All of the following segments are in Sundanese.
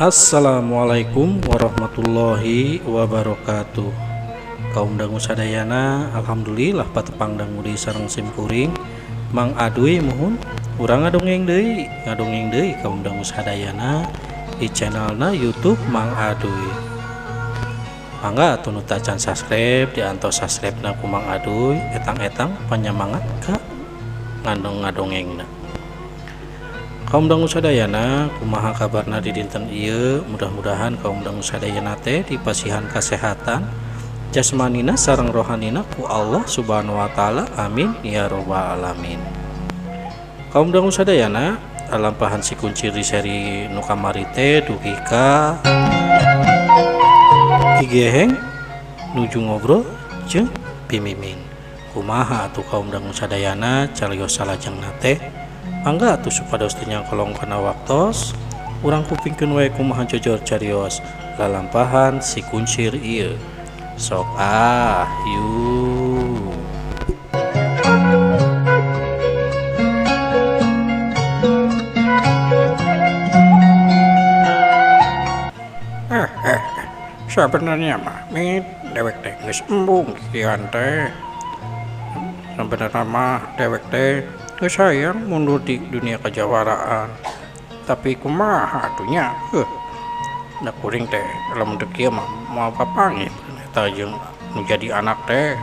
Assalamualaikum warahmatullahi wabarakatuh. Kaum dangu sadayana, alhamdulillah patepang dangu di sareng sim kuring mang aduy muhun urang ngadongeng deui kaum dangu sadayana di channelna YouTube Mang Aduy. Mangga atuh nu tacan subscribe diantos subscribe na ku Mang Aduy etang-etang panyamangat ka ngadongengna. Kaum dangu sadayana, kumaha kabarna di dinten ieu? Mudah-mudahan kaum dangu sadayana teh dipasihan kesehatan jasmanina sareng rohanina ku Allah Subhanahu wa taala. Amin ya rabbal alamin. Kaum dangu sadayana, alampahan si kunci di seri nu kamari teh dugi ka Kigeheng nuju ngobrol jeung Pimimin. Kumaha atuh kaum dangu sadayana cariyos salajengna teh? Mangga atuh supados teu kolong kana waktos urang kupingkeun wae kumaha jojor carios lalampahan si kuncir ieu. Sok yuk. Sebenarnya mah mit dewek teh geus embung kian teh. Sebenarnya mah dewek teh sayang mundur di dunia kejawaraan, tapi kumaha atunya da kuring teh lamun teu kieu mah moal papangih eta jeung nu jadi anak teh.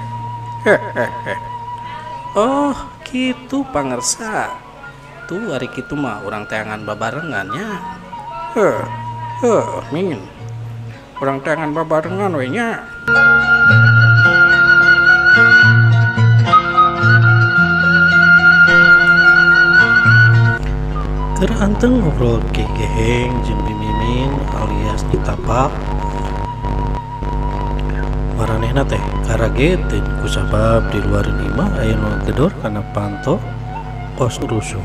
Oh kitu pangersa tuh ari kitu mah urang teangan babarengannya. Min urang teangan babarengan we nya. Keur anteng ngobrol Kigeheng jeung Pimimin alias ditapak maranehna teh karaget teh kusabab di luareun imah aya nu gedor kana panto kos rusuh.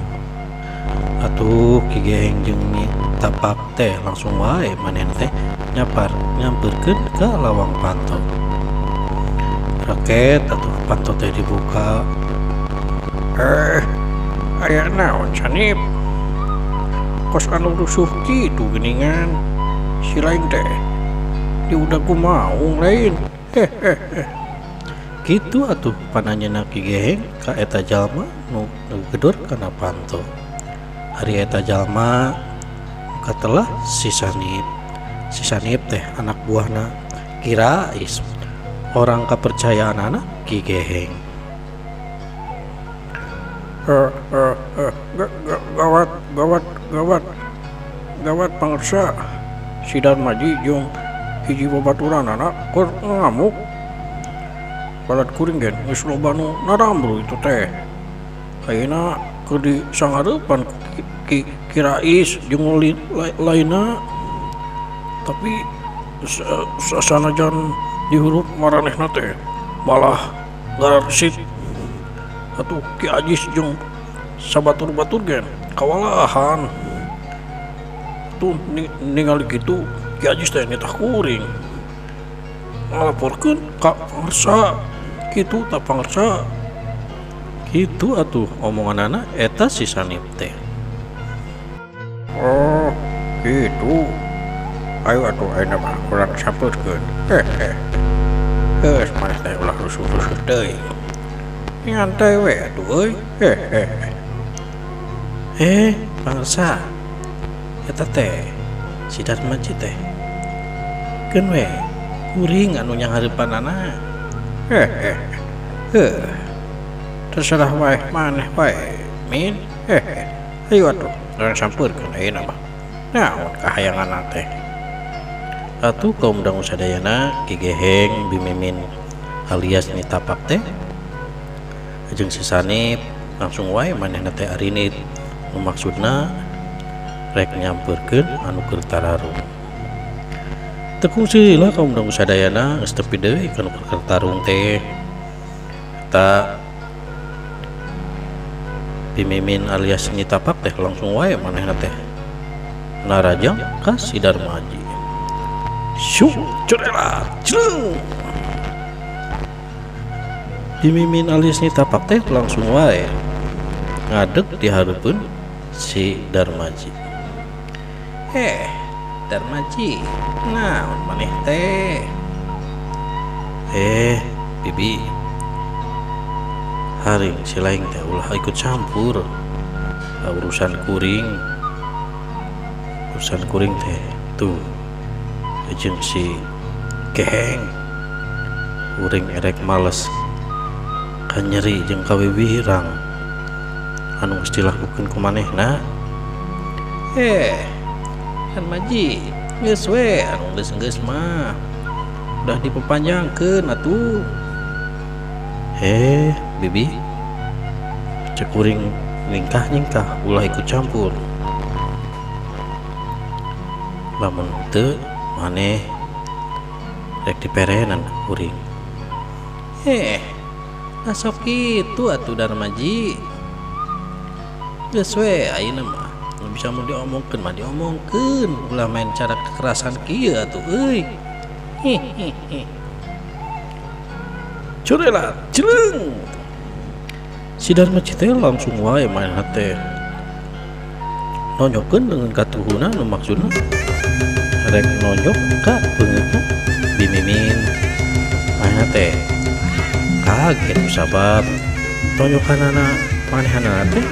Atuh Kigeheng jeung ditapak teh langsung wae manehna teh nyamperkeun ka lawang panto. Raket atuh panto teh dibuka. Aya naon canip? Kos anu rusuh kitu geningan si lain teh di udah kumaung lain. Gitu atuh pananyana Kigeheng ka eta jalma nu gedor kana panto. Hari eta jalma katelah si Sanip teh anak buahna Kirais, orang kepercayaan anak Kigeheng. Gawat pangersa si Darmaji jeung hiji babaturan anak keur ngamuk. Balad kuring gen geus loba nu narambru itu teh. Ayeuna keur disangareupan Kirais jeung lainna. Tapi sanajan dihurup maranehna teh malah gararsit. Atuh Ki Ajis jeung sabatur-batur gen kawalahan. Tuh ningali gitu Ki Ajis teh nitah kuring ngalaporkeun ka pangarsa kitu tak pangarsa. Gitu atuh omonganana eta si Sanip teh. Oh gitu. Ayo atuh ayeuna mah urang sampeurkeun. Geus maneh teh ulah rusuh-rusuh deui. Nyantai we atuh euy. Pangersa eta teh si Darmaji teh keun we kuring anu nyanghareupanana. Terserah wae maneh wae min. Ayo atuh urang sampeurkeun ayeuna mah. Naon kahayanganna teh? Atuh kaum dangu sadayana Kigeheng Pimimin alias ditapak teh jeung si Sanip langsung wae manehna teh arinit nu maksudna rek nyampeurkeun anu keur tararung. Teu kungsilah kaum dangu sadayana geus tepi deui kana keur tarung teh. Eta Pimimin alias ditapak teh langsung wae manehna teh narajang ka si Darmaji. Syuk cerelat jeung Pimimin alias ditapak teh langsung wae ngadeg di hareupeun si Darmaji. Darmaji, naon maneh teh? Bibi, haring si laing teh ulah ikut campur urusan kuring teh tuh jeung si Keheng uring erek males kan nyeri jeung kawiwirang anu geus dilakukeun ku manehna. Darmaji, geus we anu geus mah udah diperpanjangkeun atuh. Bibi, cek kuring nyingkah ulah ikut campur. Lamun teu maneh rek diperenan kuring. Asok kitu atuh Darmaji. Geus we ayeuna mah bisa mau diomongkeun ulah main cara kekerasan kieu atuh euy. Curela jeleng si Darmaji teh langsung wae main hate nonyokeun dengan katuhuna nu maksudna rek nonyok ka beungeutna Bimimin. Main hate kaget sabab tonyokanana manehna teh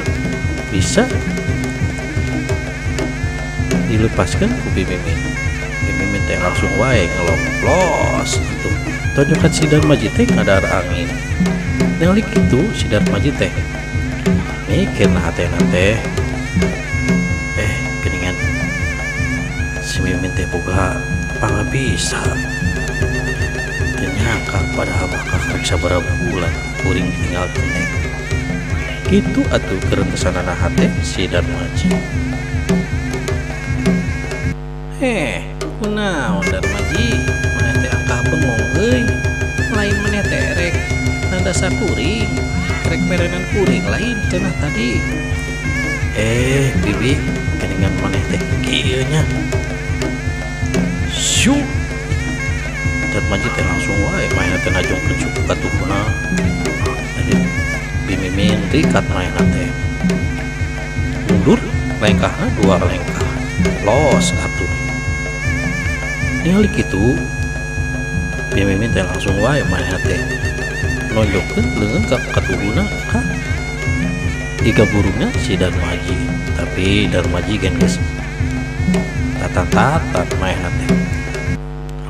bisa dilepaskan ku Bimimin teh langsung wae ngeloplos gitu. Tonjokan si Darmaji teh ngadar angin. Nalik itu si Darmaji teh mikir na hatena teh geningan si Mimin teh boga pangabisa ternyangka padahal bakal rek sabaraha bulan kuring tinggal teh kitu atuh kerentesanana hate si Darmaji. Kunaon Darmaji, maneh teh angkah bengong euy. Lain maneh teh rek nandasa kuring, rek perenan kuring lain cenah tadi. Bibi, keningan maneh teh kieu nya. Syuk. Darmaji teh langsung wae maneh teh najongkeun suku katuhuna. Jadi Bimimin rikat manehna teh. Mundur lengkahna 2 lengkah. Los atuh. Nalik itu Bimimin teh langsung wae manehna teh nonjokkeun leungeun ka katuhuna ka iga burungna si Darmaji. Tapi Darmaji gen geus tatan manehna teh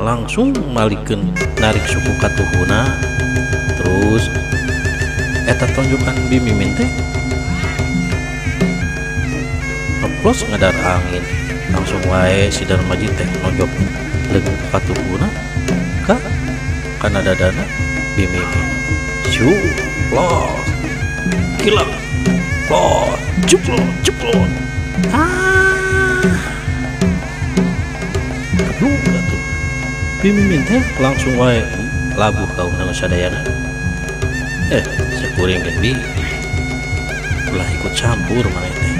langsung malikeun narik suku katuhuna. Terus eta tonjokan Bimimin teh ngeplos ngadar angin. Langsung wae si Darmaji teh nonjokkeun leungeun ka katuhuna ka kana dadana Bimimin. Syuk, los, kilap, los, ceplon. Kebuka tuh. Bimimin teh langsung wae labuh kauna sadayana. Sakuring gen bi ulah ikut campur maneh teh.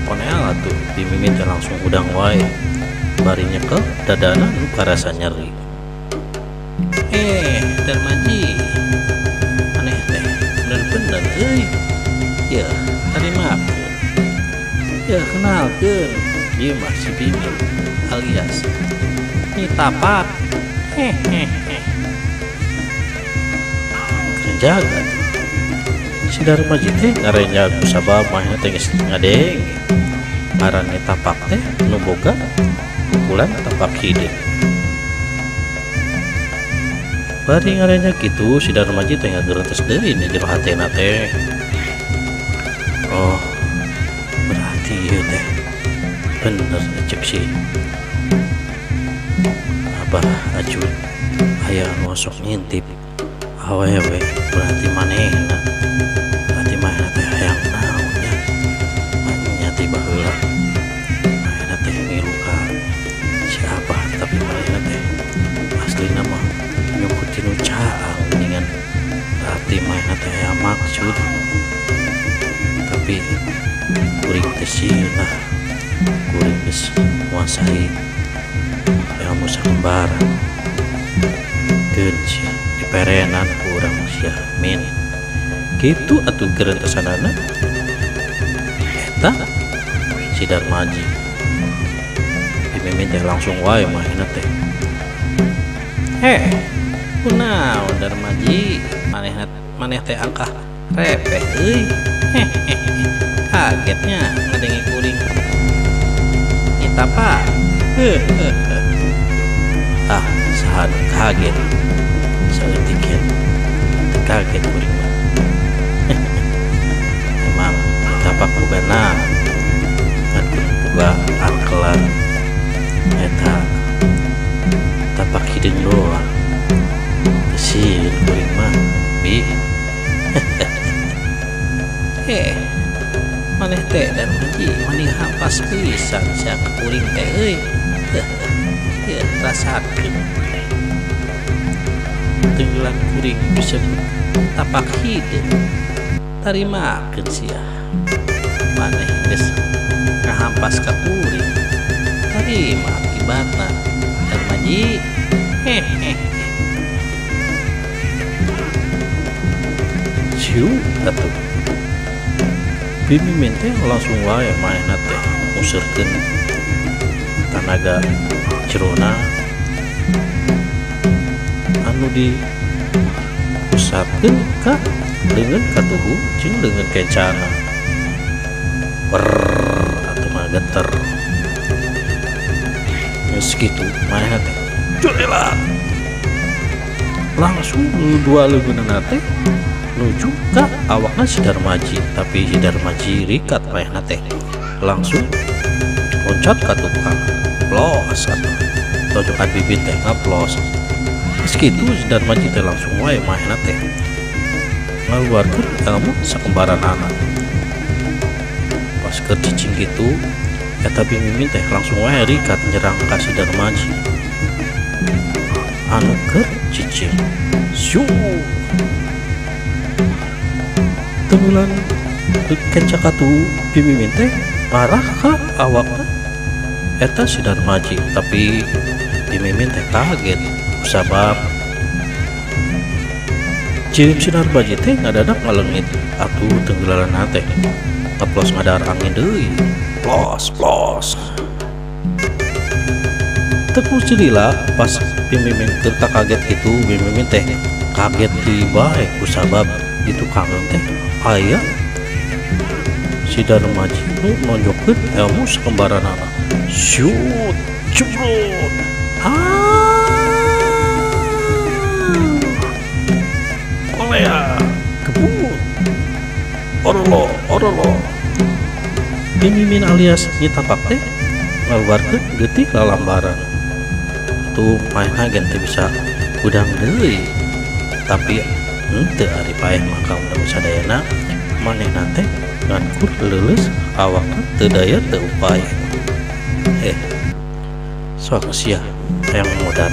Konel atuh Bimimin teh langsung udang wae bari nyekel dadana nu karasa nyeri. Darmaji, maneh teh bener-bener euy. Ya, tarimakeun. Ya, kenalkeun. Ieu mah si Bimin alias Nyi Tapak. Jaga si Darmaji teh ngarenjag sabab manehna teh geus ngadeng. Ngaran Nyi Tapak teh nu boga pukulan tapak hideung. Bari ngarenjag kitu si Darmaji teh ngageurentes deui di jero hatena teh. Oh, berarti ieu teh bener cek si Abah Ajun aya anu sok ngintip awewe. Berarti manehna teh hayang naon nya. Manehna teh baheula manehna teh ngilu ka si Abah, tapi manehna teh aslina mah nyukutin nu caang dengan berarti manehna teh aya maksud. Tapi kuring teh sieuna kuring geus nguasai ilmu sakembaran. Keun sia diperenan ku urang sia min. Kitu atuh gerentesanana eta si Darmaji Mimin teh langsung wae mahina teh. Kunaon Darmaji, maneh teh angkah repeh euy. Kagetnya ngadengi kuring. Eta apa? Saha nu kaget. Saeutik kaget kuring mah. Emang tapak bogana ngan boga angkelan eta tapak hideung doang. Sieun kuring mah bi. Maneh teh Darmaji mani hampas pisan sia kuring teh euy. Ya rasakeun tenggelan kuring disebut tapak hideung. Tarimakeun sia maneh geus ngahampas ka kuring. Tarima akibatna Darmaji. Siu atuh Mimin teh langsung wae mainna teh musurkeun tanaga jerona anu di pusatkeun ka leungeun katuhu jeung leungeun kencana. Atuh mah geter. Geus kitu mainna teh jurelat langsung dua leungeunna teh nuju ka awakna si Darmaji, tapi si Darmaji rikat mainna teh langsung loncat ka tukang plos atuh tojokan bibit teh ngaplos. Geus kitu si Darmaji teh langsung wae mainna teh ngaluarkeun ilmu sakembaranana. Pas keur cicing kitu eta Mimin teh langsung wae rikat nyerang ka si Darmaji anu keur cicing. Tenggelan kencakatu Mimin teh marah ka awakna eta si Darmaji, tapi Mimin teh kaget sabab cieum si Darmaji teh ngadadak ngaleungit atuh tenggelanna teh ngeplos ngadar angin deui plos. Teu cerila pas Mimin keur kaget kitu Mimin teh kaget di bae kusabab di tukang teh aya si Darmaji nu nonjokkeun ilmu sakembaranana. Syut cubrut oleh kebut orolo Mimin alias Nyi Tapak teh ngaluarkeun getih lalambaran. Tuh mainna gen teh bisa udang deui, tapi henteu ari paeh maka undang sadayana manehna teh ngankur leuleus awakna teu daya teu upaya. Sok sia yang modal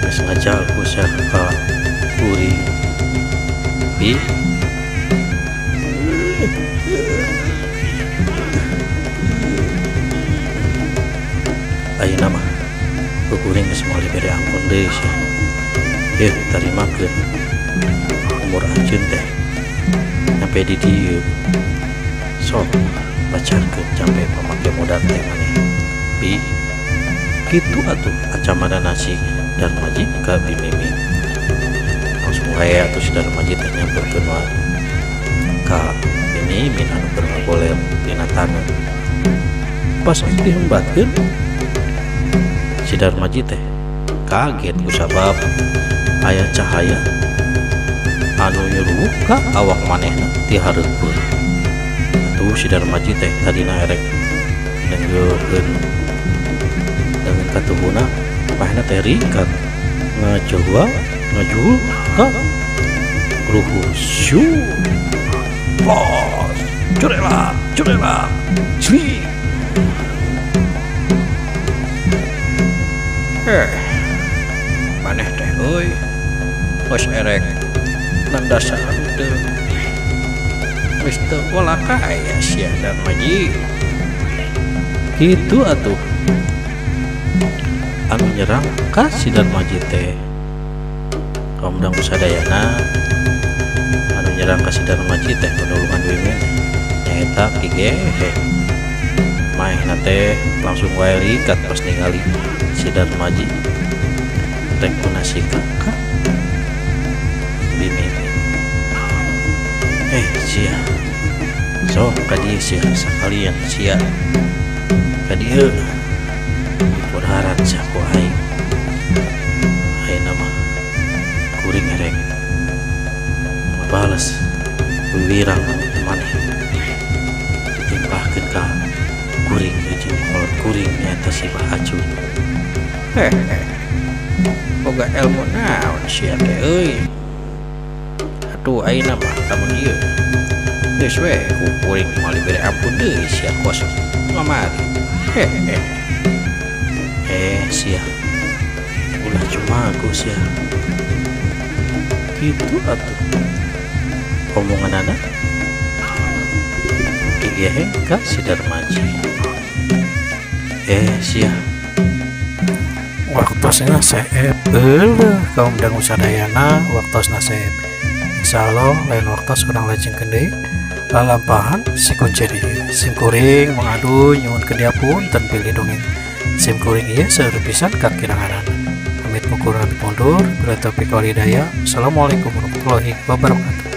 geus ngajalku sia ka kuring bi. Ayeuna mah kuring geus moal dibere ampun deui sia. Tarimakeun umur anjeun teh nyampe di dieu sok bacarkeun jampe pamake modal teh maneh bi. Kitu atuh ancamanna si Darmaji ka Mimin. Langsung wae atuh si Darmaji teh nyamperkeun wae ka Mimin anu keur ngagoler dina taneuh. Pas dihembatkeun si Darmaji teh kaget kusabab aya cahaya anu nyuruh ka awak manehna ti hareupeun. Atuh si Darmaji teh tadina erek nenggeukeun dengan katuhuna mahna teh rikat ngajual ka ruhur syu plos curela cli. Maneh teh euy geus erek nandasa teu geus teu pola kaya sia Darmaji. Kitu atuh anu nyerang ka si Darmaji teh kaum dangu sadayana anu nyerang ka si Darmaji teh penulungan Mimin nyaeta Ki Gehe. main teh langsung wae likat pas ningali si Darmaji rek si kakak bimimin sia so kadieu sia sakalian sia kadieu dipurharan sia ku aing nama kuring erek balas wirang maneh ditimpahkeun ka kuring jeung kolot kuring nyaeta si Bah Acun boga ilmu naon sia teh euy. Atuh ayeuna mah lamun ieu geus we ku kuring moal dibere ampun deui sia kos lamari. Sia ulah cuma aku sia gitu atuh omongan anak kieu ka si Darmaji sia Waktosna seep kaum dangu sadayana waktosna seep. Insyaallah lain waktos urang lajengkeun deui lalampahan si kunci dieu sim kuring mangadu nyuwun ke dia pun ten pilih dongeng sim kuring ieu seueur pisan kakiranganan. Pamit mukur mundur, bila taufiq wal hidayah. Assalamualaikum warahmatullahi wabarakatuh.